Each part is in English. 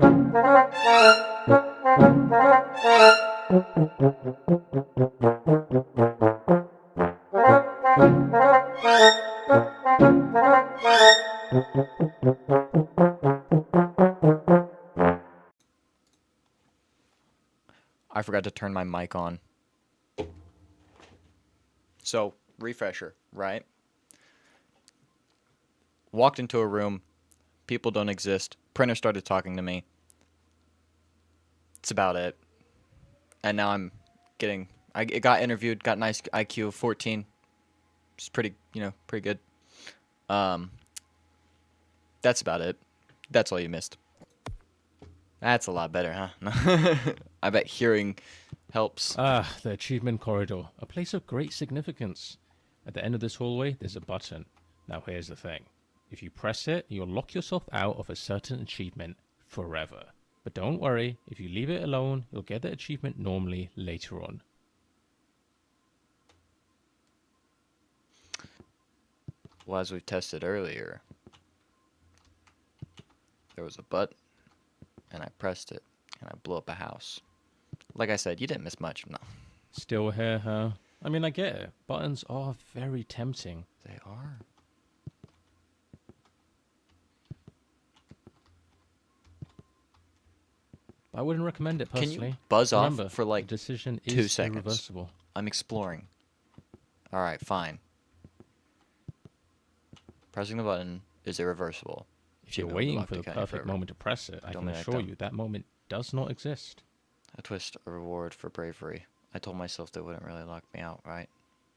I forgot to turn my mic on. So, refresher, right? Walked into a room, people don't exist, printer started talking to me. That's about it. And now I'm getting, I got interviewed, got nice IQ of 14. It's pretty, pretty good. Um, that's about it. That's all you missed. That's a lot better, huh? I bet hearing helps. Ah, the achievement corridor, a place of great significance. At the end of this hallway, there's a button. Now here's the thing. If you press it, you'll lock yourself out of a certain achievement forever. But don't worry, if you leave it alone, you'll get the achievement normally later on. Well, as we tested earlier, there was a button, and I pressed it, and I blew up a house. Like I said, you didn't miss much. No. Still here, huh? I mean, I get it. Buttons are very tempting. They are. But I wouldn't recommend it personally. Can you buzz Remember, off for like the decision 2 is seconds? irreversible. I'm exploring. Alright, fine. Pressing the button is irreversible. If you're waiting for the perfect moment to press it, I can assure you that moment does not exist. A twist, a reward for bravery. I told myself they wouldn't really lock me out, right?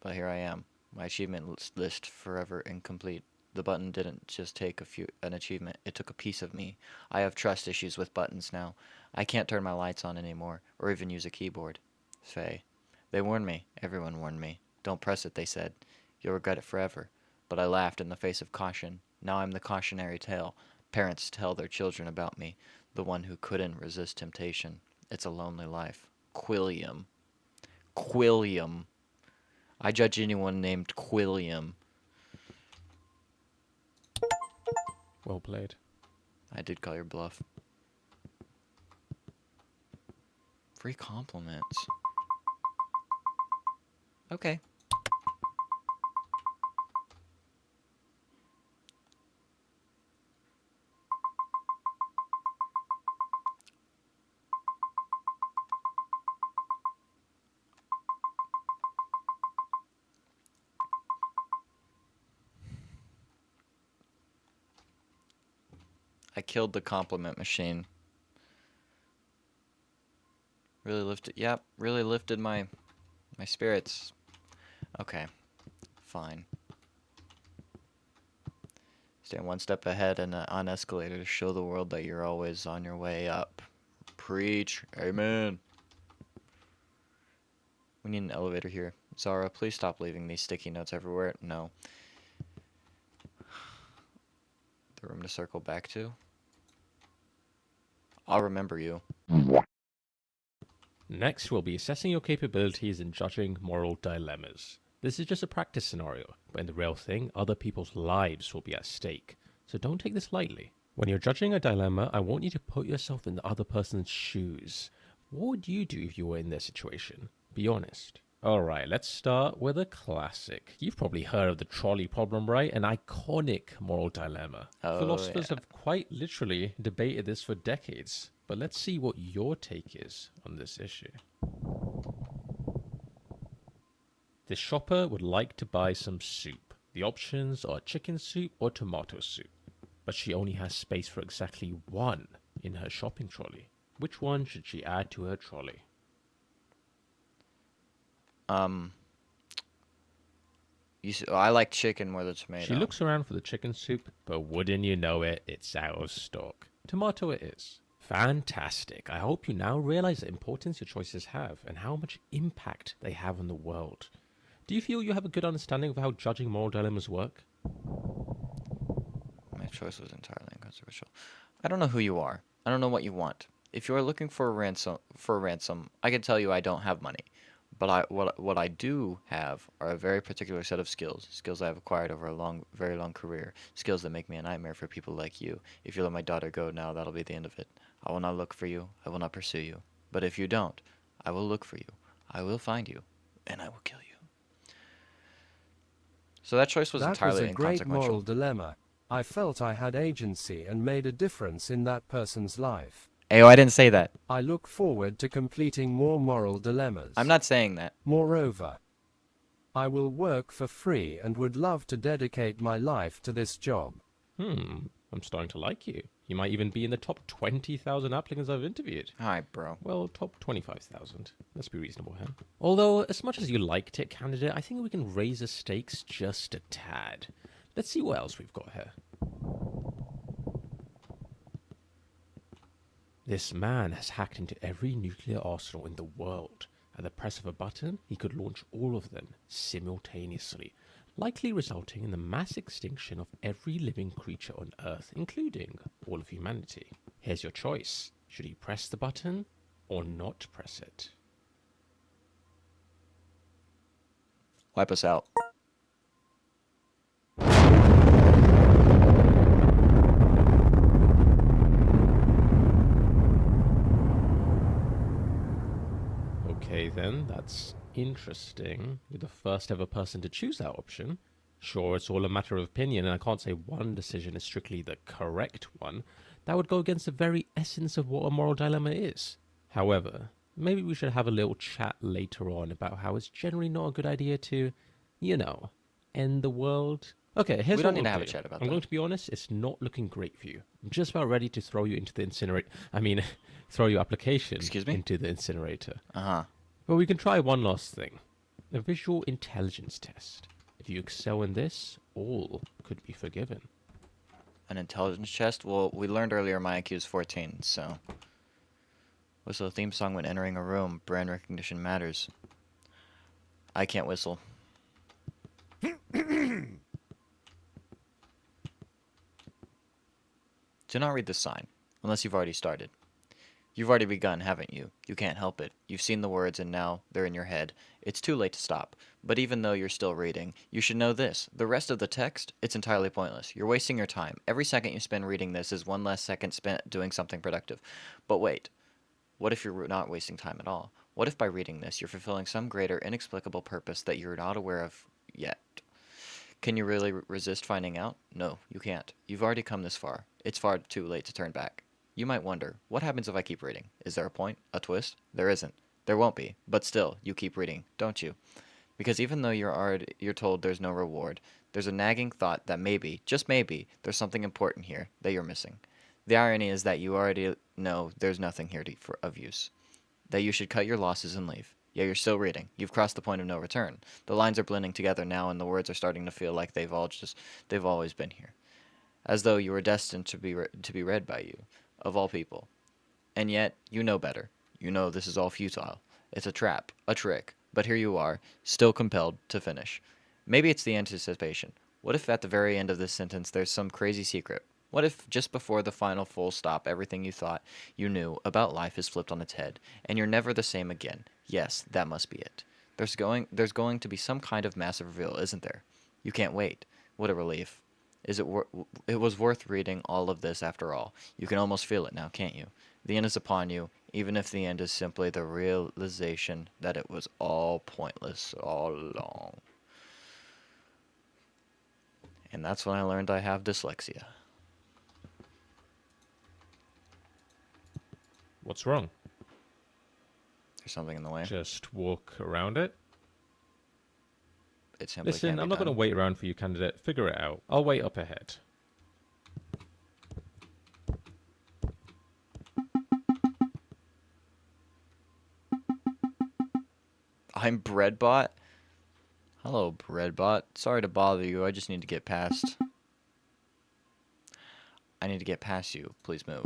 But here I am. My achievement list forever incomplete. The button didn't just take an achievement, it took a piece of me. I have trust issues with buttons now. I can't turn my lights on anymore, or even use a keyboard. Faye. They warned me. Everyone warned me. Don't press it, they said. You'll regret it forever. But I laughed in the face of caution. Now I'm the cautionary tale. Parents tell their children about me, the one who couldn't resist temptation. It's a lonely life. Quilliam. Quilliam. I judge anyone named Quilliam. Well played. I did call your bluff. Free compliments. Okay. I killed the compliment machine. Really lifted my spirits. Okay, fine. Stand one step ahead and on escalator to show the world that you're always on your way up. Preach. Amen. We need an elevator here. Zara, please stop leaving these sticky notes everywhere. No. The room to circle back to. I'll remember you. Next, we'll be assessing your capabilities in judging moral dilemmas. This is just a practice scenario, but in the real thing, other people's lives will be at stake. So don't take this lightly. When you're judging a dilemma, I want you to put yourself in the other person's shoes. What would you do if you were in their situation? Be honest. Alright, let's start with a classic. You've probably heard of the trolley problem, right? An iconic moral dilemma. Philosophers have quite literally debated this for decades. But let's see what your take is on this issue. The shopper would like to buy some soup. The options are chicken soup or tomato soup. But she only has space for exactly one in her shopping trolley. Which one should she add to her trolley? I like chicken more than tomato. She looks around for the chicken soup, but wouldn't you know it, it's out of stock. Tomato it is. Fantastic. I hope you now realize the importance your choices have and how much impact they have on the world. Do you feel you have a good understanding of how judging moral dilemmas work? My choice was entirely inconsequential. I don't know who you are. I don't know what you want. If you are looking for a ransom, I can tell you I don't have money. But what I do have are a very particular set of skills, skills I have acquired over a very long career, skills that make me a nightmare for people like you. If you let my daughter go now, that'll be the end of it. I will not look for you. I will not pursue you. But if you don't, I will look for you. I will find you, and I will kill you. So that choice was That was entirely a great inconsequential. moral dilemma. I felt I had agency and made a difference in that person's life. Ayo, I didn't say that. I look forward to completing more moral I'm dilemmas. not saying that. Moreover, I will work for free and would love to dedicate my life to this job. I'm starting to like you. You might even be in the top 20,000 applicants I've interviewed. Hi, bro. Well, top 25,000. Let's be reasonable here. Although, as much as you liked it, candidate, I think we can raise the stakes just a tad. Let's see what else we've got here. This man has hacked into every nuclear arsenal in the world. At the press of a button, he could launch all of them simultaneously, likely resulting in the mass extinction of every living creature on Earth, including all of humanity. Here's your choice. Should he press the button or not press it? Wipe us out. Okay then, that's interesting. You're the first ever person to choose that option. Sure, it's all a matter of opinion, and I can't say one decision is strictly the correct one. That would go against the very essence of what a moral dilemma is. However, maybe we should have a little chat later on about how it's generally not a good idea to, end the world. Okay, here's We what don't need we'll to have do. a chat about I'm going that. to be honest, it's not looking great for you. I'm just about ready to throw you into the incinerator. Throw your application Excuse me? into the incinerator. Uh-huh. But we can try one last thing. A visual intelligence test. If you excel in this, all could be forgiven. An intelligence chest? Well, we learned earlier my IQ is 14, so... Whistle a theme song when entering a room. Brand recognition matters. I can't whistle. Do not read this sign, unless you've already started. You've already begun, haven't you? You can't help it. You've seen the words and now they're in your head. It's too late to stop. But even though you're still reading, you should know this. The rest of the text, it's entirely pointless. You're wasting your time. Every second you spend reading this is one less second spent doing something productive. But wait, what if you're not wasting time at all? What if by reading this you're fulfilling some greater inexplicable purpose that you're not aware of yet? Can you really resist finding out? No, you can't. You've already come this far. It's far too late to turn back. You might wonder, what happens if I keep reading? Is there a point? A twist? There isn't. There won't be. But still, you keep reading, don't you? Because even though you're told there's no reward, there's a nagging thought that maybe, just maybe, there's something important here that you're missing. The irony is that you already know there's nothing here of use. That you should cut your losses and leave. Yeah, you're still reading. You've crossed the point of no return. The lines are blending together now, and the words are starting to feel like they've always been here, as though you were destined to be read by you, of all people. And yet, you know better. You know this is all futile. It's a trap, a trick. But here you are, still compelled to finish. Maybe it's the anticipation. What if at the very end of this sentence there's some crazy secret? What if just before the final full stop everything you thought you knew about life is flipped on its head, and you're never the same again? Yes, that must be it. There's going to be some kind of massive reveal, isn't there? You can't wait. What a relief. It was worth reading all of this after all. You can almost feel it now, can't you? The end is upon you, even if the end is simply the realization that it was all pointless all along. And that's when I learned I have dyslexia. What's wrong? There's something in the way. Just walk around it? It simply Listen, can't be I'm not going to done. wait around for you, candidate. Figure it out. I'll wait up ahead. I'm Breadbot. Hello, Breadbot. Sorry to bother you. I just need to get past. I need to get past you. Please move.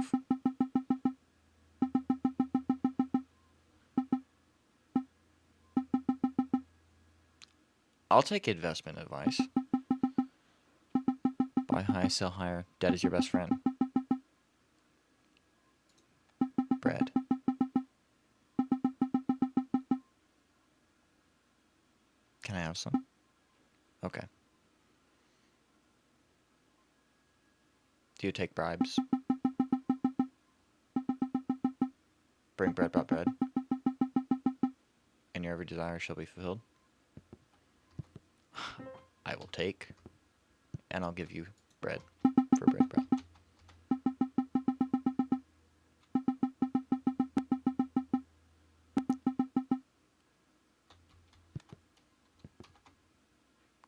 I'll take investment advice. Buy high, sell higher. Debt is your best friend. Bread. you, take bribes. Bring bread, brought bread. And your every desire shall be fulfilled. I will take, and I'll give you bread for bread, bro.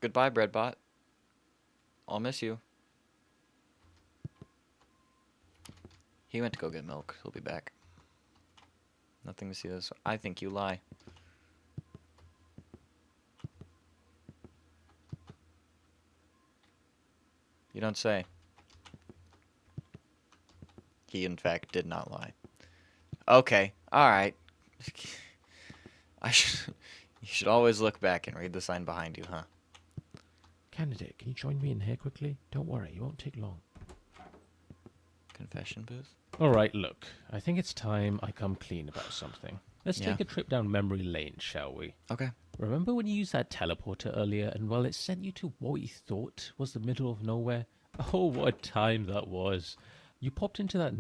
Goodbye, breadbot. I'll miss you. He went to go get milk. He'll be back. Nothing to see this. I think you lie. You don't say. He, in fact, did not lie. Okay. Alright. You should always look back and read the sign behind you, huh? Candidate, can you join me in here quickly? Don't worry, it won't take long. Confession booth? Alright, look. I think it's time I come clean about something. Let's Yeah. take a trip down memory lane, shall we? Okay. Remember when you used that teleporter earlier and, well, it sent you to what you thought was the middle of nowhere? Oh, what a time that was. You popped into that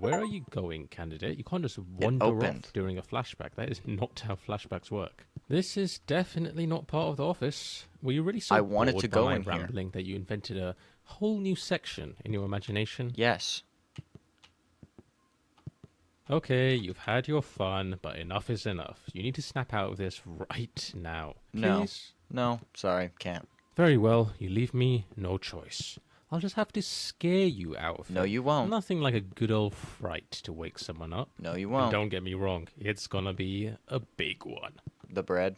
where are you going, candidate? You can't just wander opened. off during a flashback. That is not how flashbacks work. This is definitely not part of the office. Were you really so I wanted bored to by go my in here. rambling that you invented a whole new section in your imagination? Yes. Okay, you've had your fun, but enough is enough. You need to snap out of this right now. No. Please? No. Sorry. Can't. Very well, you leave me no choice. I'll just have to scare you out of it. No, you won't. Nothing like a good old fright to wake someone up. No, you And won't. don't get me wrong, it's gonna be a big one. The bread.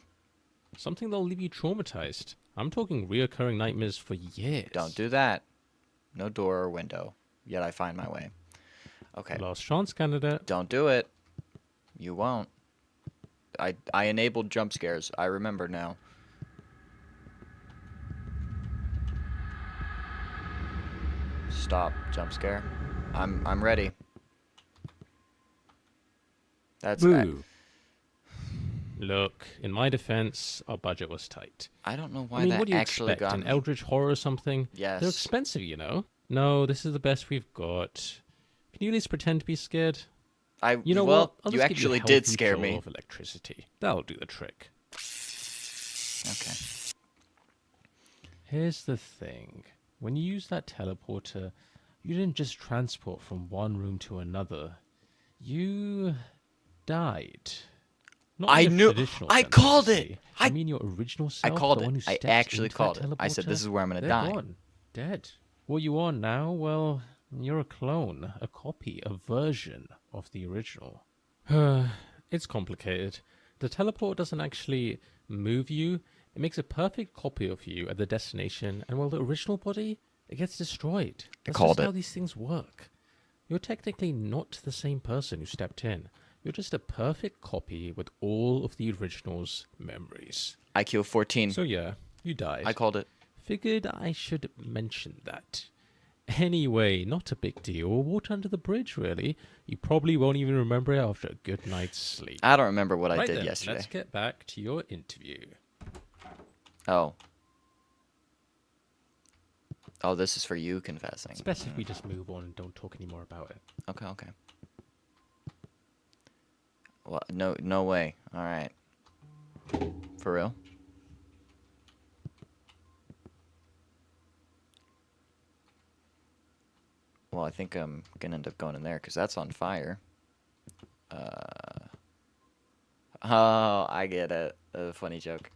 Something that'll leave you traumatized. I'm talking reoccurring nightmares for years. Don't do that. No door or window. Yet I find my way. Okay. Last chance, candidate. Don't do it. You won't. I enabled jump scares. I remember now. Stop. Jump scare. I'm ready. That's Boo. Look, in my defense, our budget was tight. I don't know why I mean, that what do you actually expect? got An me. eldritch horror or something? Yes. They're expensive, you know. No, this is the best we've got. Can you at least pretend to be scared? You know well, what? I'll you just give actually a did healthy scare jolt me. of electricity. That'll do the trick. Okay. Here's the thing. When you use that teleporter, you didn't just transport from one room to another. You died. Not I in a knew- traditional I sense, called it! obviously. I mean your original I self, called the it. one who I stepped actually into called that it. I said, teleporter, this is where I'm gonna they're die. gone. Dead. What you are now, well, you're a clone, a copy, a version of the original. It's complicated. The teleport doesn't actually move you. It makes a perfect copy of you at the destination, and while the original body, it gets destroyed. That's called just how it. these things work. You're technically not the same person who stepped in. You're just a perfect copy with all of the original's memories. IQ 14. So yeah, you died. I called it. Figured I should mention that. Anyway, not a big deal. Water under the bridge, really. You probably won't even remember it after a good night's sleep. I don't remember what I Right did then, yesterday. let's get back to your interview. Oh. Oh, this is for you confessing. It's best if we just move on and don't talk anymore about it. Okay, okay. Well, no way. All right. For real? Well, I think I'm gonna end up going in there because that's on fire. Oh, I get it. A funny joke.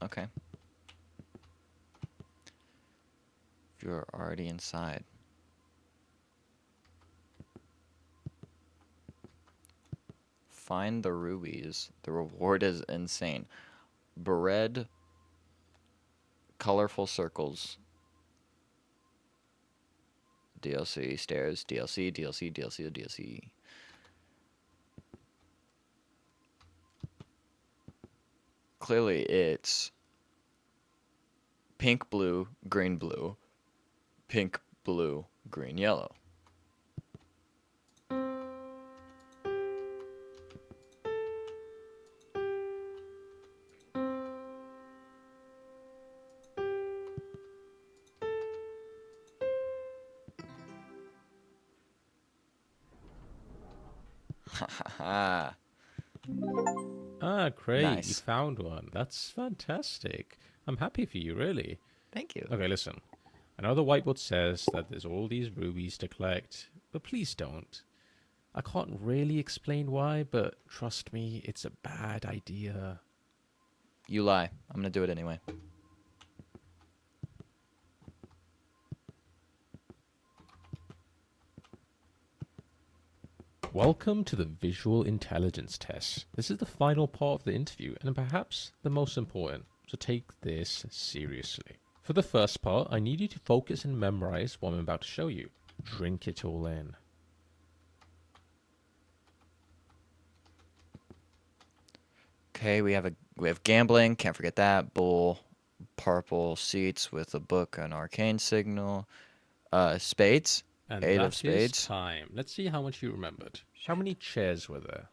Okay. If you're already inside. Find the rubies. The reward is insane. Bread, colorful circles. DLC, stairs, DLC, DLC, DLC, DLC. Clearly it's pink, blue, green, blue. Pink, blue, green, yellow. Ha ha ha. Ah, great. You Nice. found one. That's fantastic. I'm happy for you, really. Thank you. Okay, listen. I know the whiteboard says that there's all these rubies to collect, but please don't. I can't really explain why, but trust me, it's a bad idea. You lie. I'm gonna do it anyway. Welcome to the visual intelligence test. This is the final part of the interview and perhaps the most important, so take this seriously. For the first part, I need you to focus and memorize what I'm about to show you. Drink it all in. Okay, we have gambling. Can't forget that. Bull, purple seats with a book, an arcane signal. Spades. And 8 of that is spades. time. Let's see how much you remembered. How many chairs were there?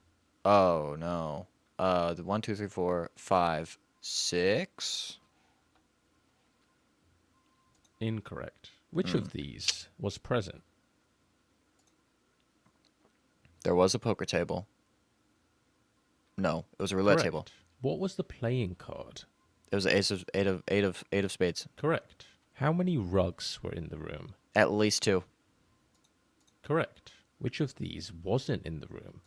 Oh no. The 1, 2, 3, 4, 5, 6. Incorrect. Which of these was present? There was a poker table. No, it was a roulette table. Correct. What was the playing card? It was eight of spades. Correct. How many rugs were in the room? At least 2. Correct. Which of these wasn't in the room?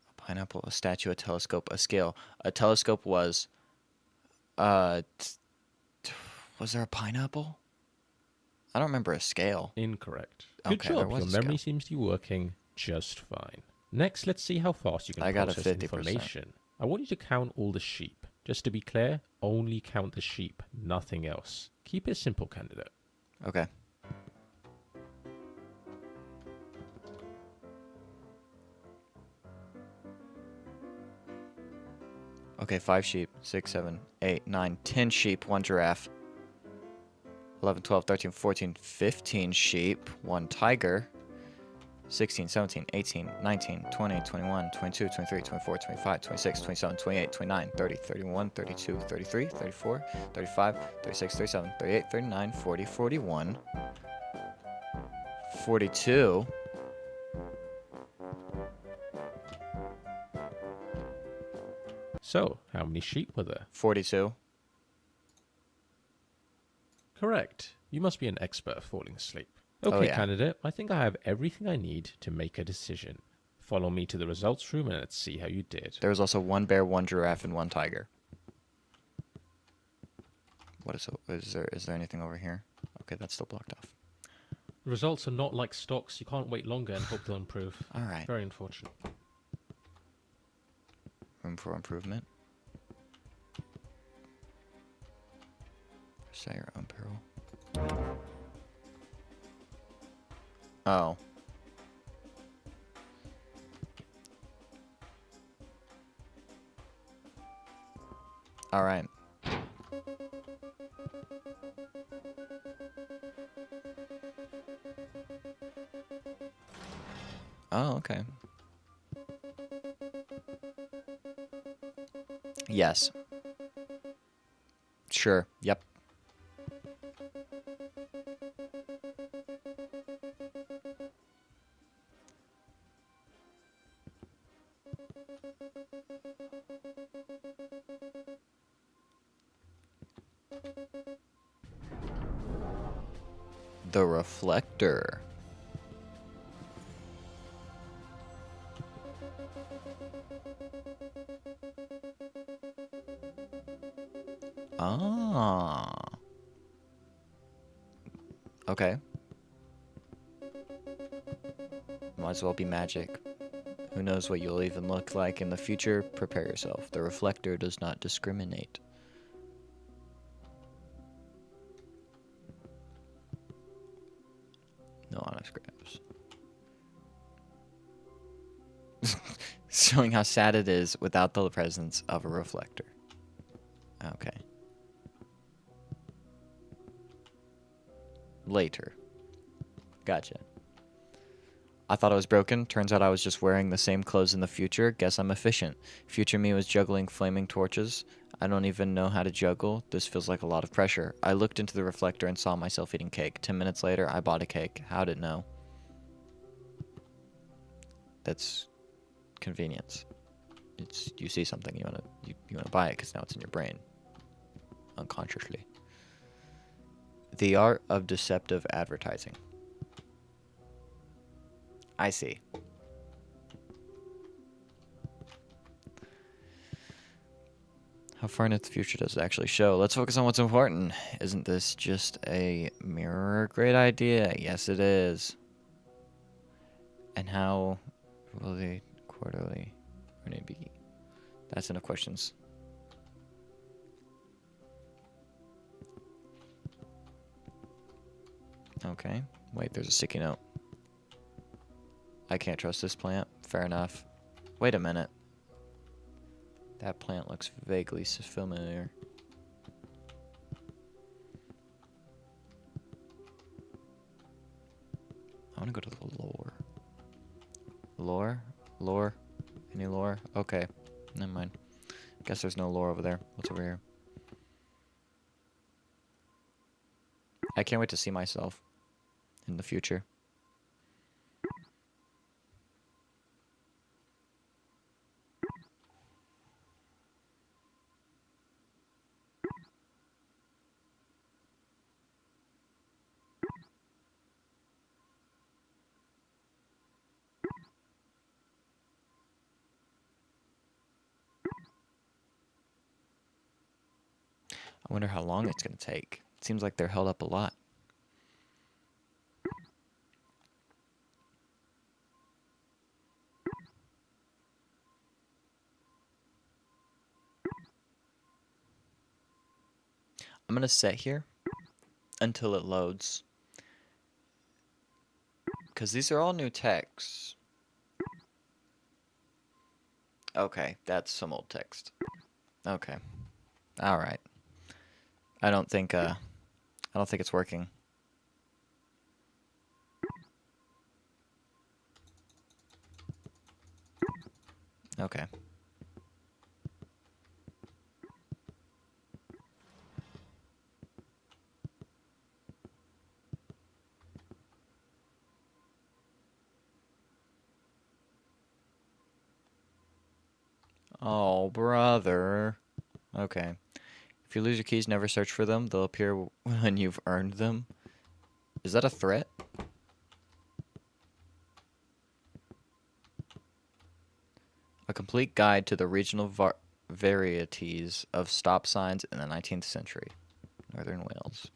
A pineapple, a statue, a telescope, a scale. A telescope was. Was there a pineapple? I don't remember a scale. Incorrect. Good Okay, there job. was Your a memory scale. seems to be working just fine. Next, let's see how fast you can I got a process 50%. information. I want you to count all the sheep. Just to be clear, only count the sheep, nothing else. Keep it simple, candidate. Okay. Okay, 5 sheep, 6, 7, 8, 9, 10 sheep, 1 giraffe. 11, 12, 13, 14, 15 sheep, 1 tiger. 16, 17, 18, 19, 20, 21, 22, 23, 24, 25, 26, 27, 28, 29, 30, 31, 32, 33, 34, 35, 36, 37, 38, 39, 40, 41, 42. So, how many sheep were there? 42. Correct. You must be an expert at falling asleep. Oh, Okay, yeah. candidate, I think I have everything I need to make a decision. Follow me to the results room and let's see how you did. There was also 1 bear, 1 giraffe, and 1 tiger. What is there anything over here? Okay, that's still blocked off. The results are not like stocks. You can't wait longer and hope they'll improve. All right. Very unfortunate. Room for improvement. Say your own peril. Oh. All right. Oh, okay. Yes. Sure. Yep. The reflector. Ah. Okay. Might as well be magic. Who knows what you'll even look like in the future? Prepare yourself. The reflector does not discriminate. No honest grabs. Showing how sad it is without the presence of a reflector. Okay. Later. Gotcha. I thought I was broken. Turns out I was just wearing the same clothes in the future. Guess I'm efficient. Future me was juggling flaming torches. I don't even know how to juggle. This feels like a lot of pressure. I looked into the reflector and saw myself eating cake. 10 minutes later, I bought a cake. How'd it know? That's convenience. You see something, you wanna buy it because now it's in your brain, unconsciously. The art of deceptive advertising. I see. How far into the future does it actually show? Let's focus on what's important. Isn't this just a mirror? Great idea. Yes, it is. And how will the quarterly earning be? That's enough questions. Okay. Wait, there's a sticky note. I can't trust this plant. Fair enough. Wait a minute. That plant looks vaguely familiar. I want to go to the lore. Lore? Lore? Any lore? Okay. Never mind. Guess there's no lore over there. What's over here? I can't wait to see myself in the future. I wonder how long it's going to take. It seems like they're held up a lot. I'm going to sit here until it loads. Because these are all new texts. Okay, that's some old text. Okay. Alright. I don't think it's working. Okay. Oh, brother. Okay. If you lose your keys, never search for them. They'll appear when you've earned them. Is that a threat? A complete guide to the regional varieties of stop signs in the 19th century. Northern Wales.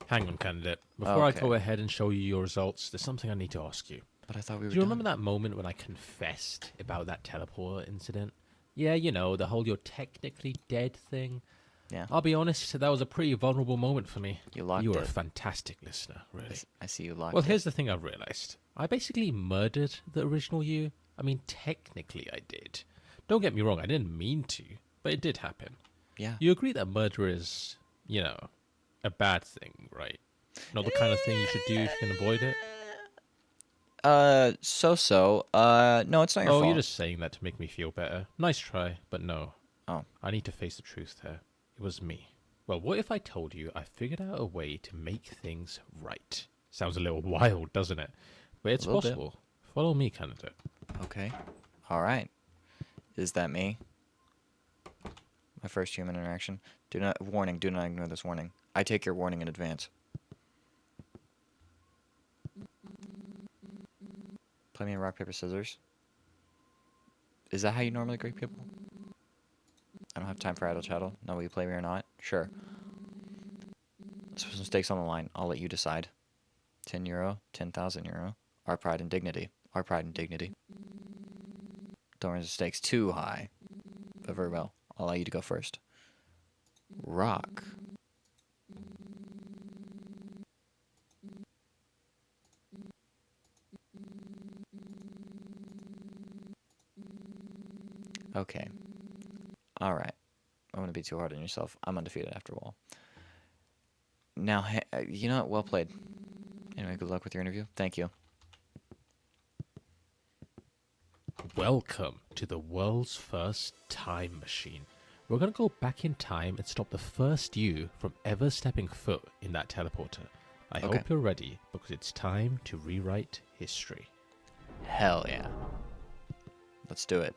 Hang on, candidate. Before I Okay. go ahead and show you your results, there's something I need to ask you. But I thought we were Do you remember done. that moment when I confessed about that teleporter incident? Yeah, you know, the whole "you're technically dead" thing. Yeah. I'll be honest, that was a pretty vulnerable moment for me. You locked You were a it. fantastic listener, really. I see you locked Well, it. here's the thing I've realized. I basically murdered the original you. I mean, technically I did. Don't get me wrong, I didn't mean to, but it did happen. Yeah. You agree that murder is, you know, a bad thing, right? Not the kind of thing you should do if you can avoid it? So-so. No, it's not your Oh, fault. you're just saying that to make me feel better. Nice try, but no. Oh. I need to face the truth here. It was me. Well, what if I told you I figured out a way to make things right? Sounds a little wild, doesn't it? But it's little bit. possible. Follow me, candidate. Okay. Alright. Is that me? My first human interaction. Do not ignore this warning. I take your warning in advance. Play me in rock, paper, scissors. Is that how you normally greet people? I don't have time for idle chattel. No, will you play me or not? Sure. Some stakes on the line. I'll let you decide. €10, €10,000. Our pride and dignity. Our pride and dignity. Don't raise the stakes too high. But very well. I'll allow you to go first. Rock. Okay. Alright. I'm going to be too hard on yourself. I'm undefeated after all. Now, you know what? Well played. Anyway, good luck with your interview. Thank you. Welcome to the world's first time machine. We're going to go back in time and stop the first you from ever stepping foot in that teleporter. I Okay. hope you're ready, because it's time to rewrite history. Hell yeah. Let's do it.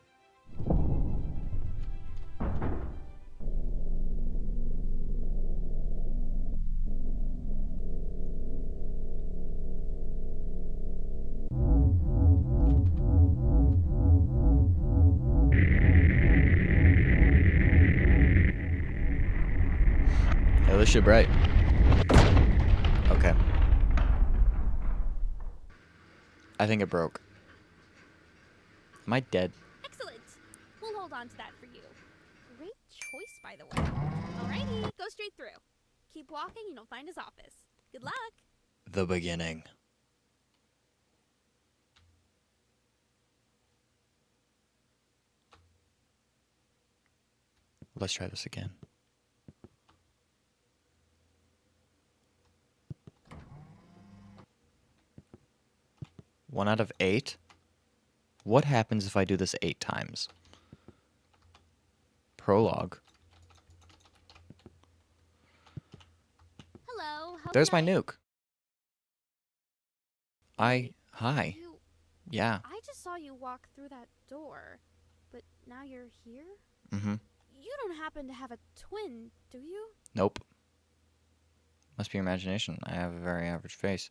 Yeah, this shit bright. Okay. I think it broke. Am I dead? Excellent. We'll hold on to that for you. Great choice, by the way. Alrighty, go straight through. Keep walking and you'll find his office. Good luck. The beginning. Let's try this again. One out of 8? What happens if I do this 8 times? Prologue. Hello. How There's my can nuke. Hi. You, Yeah. I just saw you walk through that door, but now you're here? Mm-hmm. You don't happen to have a twin, do you? Nope. Must be your imagination. I have a very average face.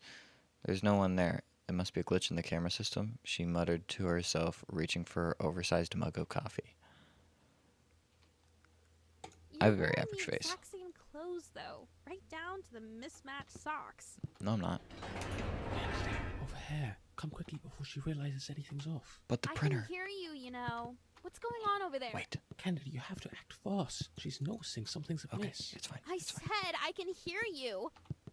There's no one there. It must be a glitch in the camera system, she muttered to herself, reaching for her oversized mug of coffee. You I have a wear very average the face. exact same clothes, though, right down to the mismatched socks. No, I'm not. Over here. Come quickly before she realizes anything's off. But the I printer. can hear you, you know. What's going on over there? Wait. Candida, you have to act fast. She's noticing something's Okay, amiss. it's fine. I It's fine. said I can hear you.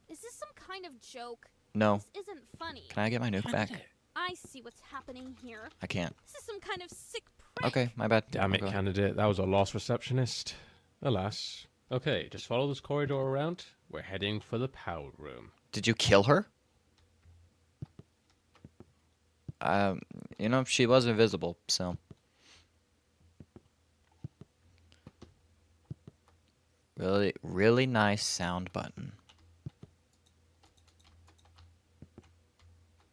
Is this some kind of joke? No. This isn't funny. Can I get my nuke back? Candida. I see what's happening here. I can't. This is some kind of sick prank. Okay, my bad. Damn it, Okay. candidate. That was our last receptionist. Alas. Okay, just follow this corridor around. We're heading for the power room. Did you kill her? You know, she was invisible, so. Really nice sound button.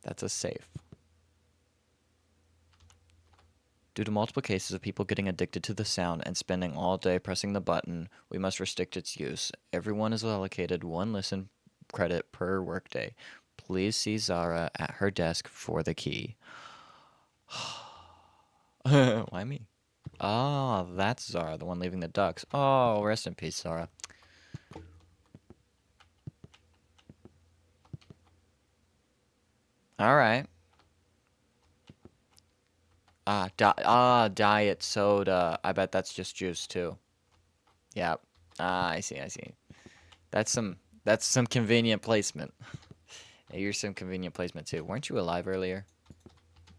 That's a safe. Due to multiple cases of people getting addicted to the sound and spending all day pressing the button, we must restrict its use. Everyone is allocated 1 listen credit per workday. Please see Zara at her desk for the key. Why me? Oh, that's Zara, the one leaving the ducks. Oh, rest in peace, Zara. All right. Diet soda. I bet that's just juice too. Yeah. I see. That's some convenient placement. Yeah, you're some convenient placement too. Weren't you alive earlier?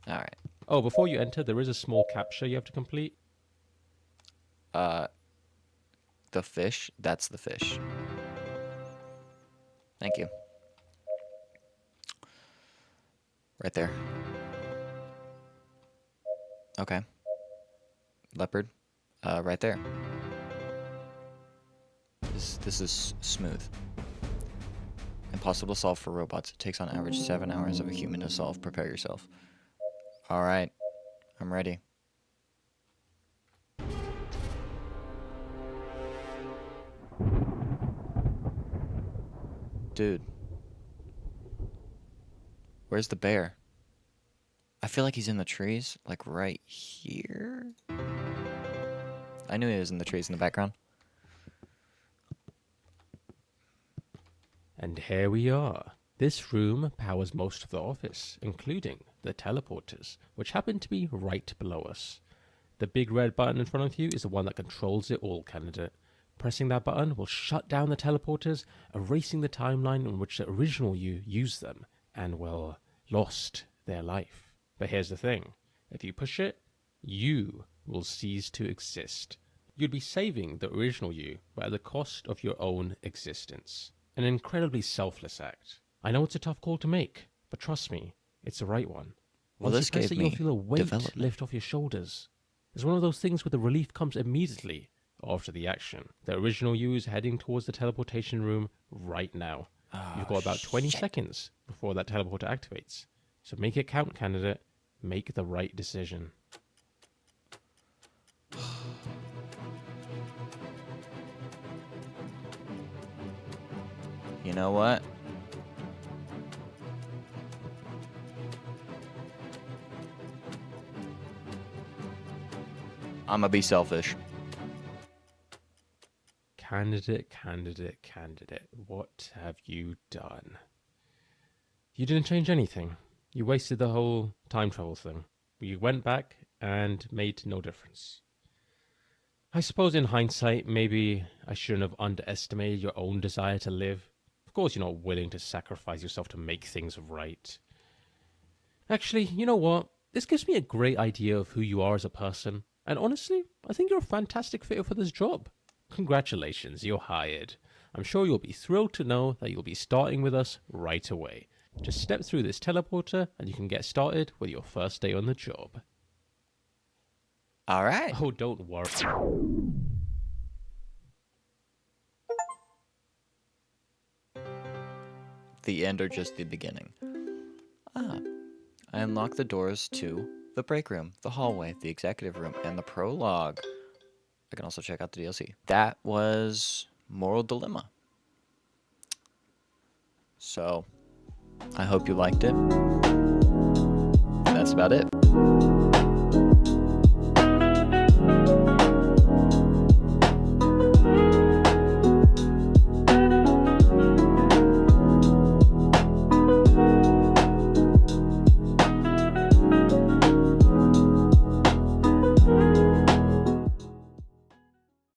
All right. Oh, before you enter, there is a small captcha you have to complete. The fish. That's the fish. Thank you. Right there. Okay. Leopard. Right there. This is smooth. Impossible to solve for robots. It takes on average 7 hours of a human to solve. Prepare yourself. All right. I'm ready. Dude. Where's the bear? I feel like he's in the trees, like right here. I knew he was in the trees in the background. And here we are. This room powers most of the office, including the teleporters, which happen to be right below us. The big red button in front of you is the one that controls it all, candidate. Pressing that button will shut down the teleporters, erasing the timeline in which the original you used them and, well, lost their life. But here's the thing. If you push it, you will cease to exist. You'd be saving the original you, but at the cost of your own existence. An incredibly selfless act. I know it's a tough call to make, but trust me, it's the right one. Well, Once this you press gave it, you'll me feel a weight development. lift off your shoulders. It's one of those things where the relief comes immediately after the action. The original you is heading towards the teleportation room right now. You've got about 20 seconds before that teleporter activates. So make it count, candidate. Make the right decision. You know what? I'ma be selfish. Candidate, candidate, candidate. What have you done? You didn't change anything. You wasted the whole time travel thing. You went back and made no difference. I suppose in hindsight, maybe I shouldn't have underestimated your own desire to live. Of course, you're not willing to sacrifice yourself to make things right. Actually, you know what? This gives me a great idea of who you are as a person. And honestly, I think you're a fantastic fit for this job. Congratulations, you're hired. I'm sure you'll be thrilled to know that you'll be starting with us right away. Just step through this teleporter and you can get started with your first day on the job. All right. Oh, don't worry. The end or just the beginning? Ah, I unlocked the doors to the break room, the hallway, the executive room, and the prologue. I can also check out the DLC. That was Moral Dilemma. So, I hope you liked it. That's about it.